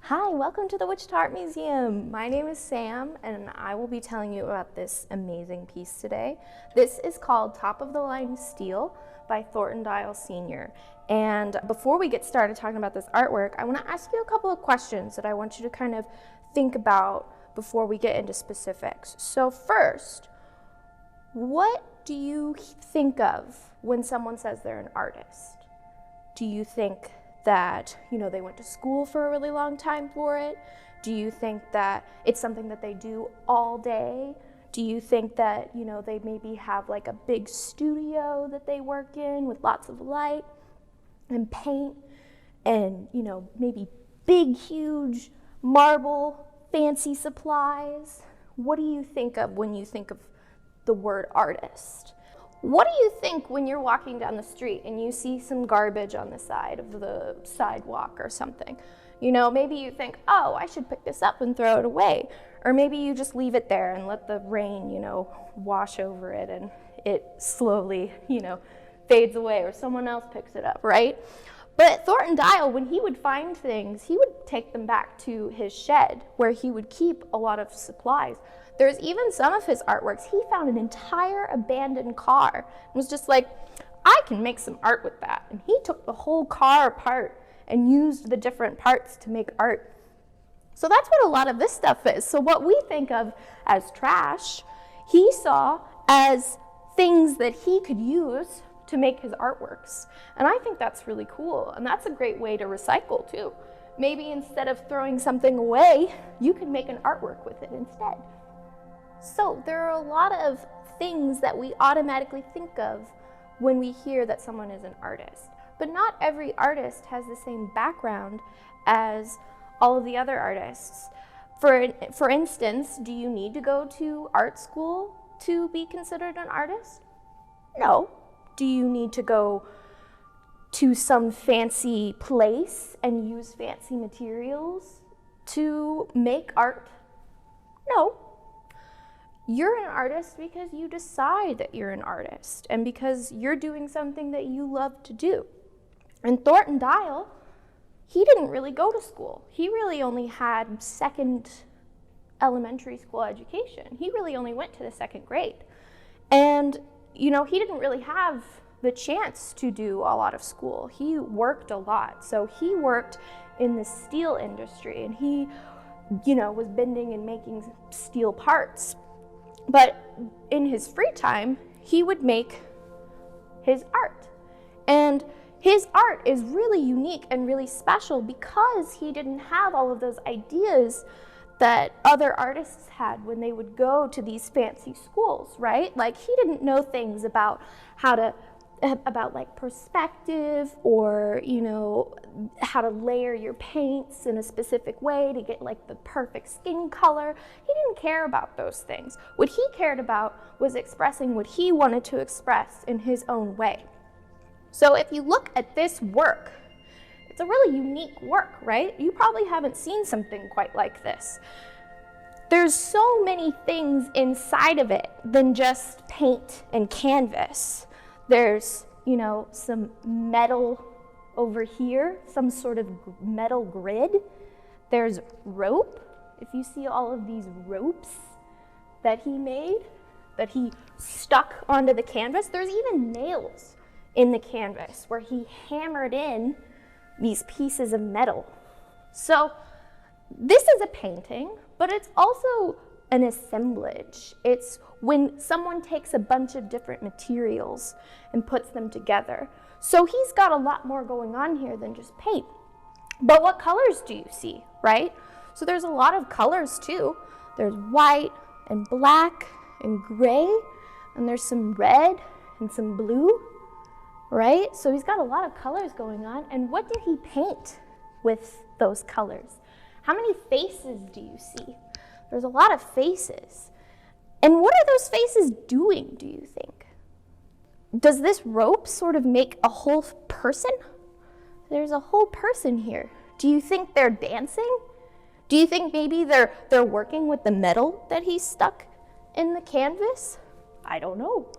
Hi, welcome to the Wichita Art Museum. My name is Sam, and I will be telling you about this amazing piece today. This is called Top of the Line Steel by Thornton Dial Sr. And before we get started talking about this artwork, I want to ask you a couple of questions that I want you to kind of think about before we get into specifics. So first, what do you think of when someone says they're an artist? Do you think that, they went to school for a really long time for it? Do you think that it's something that they do all day? Do you think that, they maybe have like a big studio that they work in with lots of light and paint and, maybe big, huge marble, fancy supplies? What do you think of when you think of the word artist? What do you think when you're walking down the street and you see some garbage on the side of the sidewalk or something? Maybe you think, oh, I should pick this up and throw it away. Or maybe you just leave it there and let the rain, wash over it and it slowly, fades away, or someone else picks it up, right? But Thornton Dial, when he would find things, he would take them back to his shed where he would keep a lot of supplies. There's even some of his artworks. He found an entire abandoned car and was just like, I can make some art with that. And he took the whole car apart and used the different parts to make art. So that's what a lot of this stuff is. So what we think of as trash, he saw as things that he could use to make his artworks. And I think that's really cool. And that's a great way to recycle too. Maybe instead of throwing something away, you can make an artwork with it instead. So there are a lot of things that we automatically think of when we hear that someone is an artist. But not every artist has the same background as all of the other artists. For instance, do you need to go to art school to be considered an artist? No. Do you need to go to some fancy place and use fancy materials to make art? No. You're an artist because you decide that you're an artist and because you're doing something that you love to do. And Thornton Dial, he didn't really go to school. He really only had second elementary school education. He really only went to the second grade. And, he didn't really have the chance to do a lot of school. He worked a lot. So he worked in the steel industry and he, was bending and making steel parts. But in his free time, he would make his art. And his art is really unique and really special because he didn't have all of those ideas that other artists had when they would go to these fancy schools, right? Like he didn't know things about about like perspective or, how to layer your paints in a specific way to get like the perfect skin color. He didn't care about those things. What he cared about was expressing what he wanted to express in his own way. So if you look at this work, it's a really unique work, right? You probably haven't seen something quite like this. There's so many things inside of it than just paint and canvas. There's, some metal over here, some sort of metal grid. There's rope. If you see all of these ropes that he made, that he stuck onto the canvas, there's even nails in the canvas where he hammered in these pieces of metal. So this is a painting, but it's also an assemblage. It's when someone takes a bunch of different materials and puts them together. So he's got a lot more going on here than just paint. But what colors do you see, right? So there's a lot of colors too. There's white and black and gray, and there's some red and some blue, right? So he's got a lot of colors going on. And what did he paint with those colors? How many faces do you see? There's a lot of faces. And what are those faces doing, do you think? Does this rope sort of make a whole person? There's a whole person here. Do you think they're dancing? Do you think maybe they're working with the metal that he stuck in the canvas? I don't know.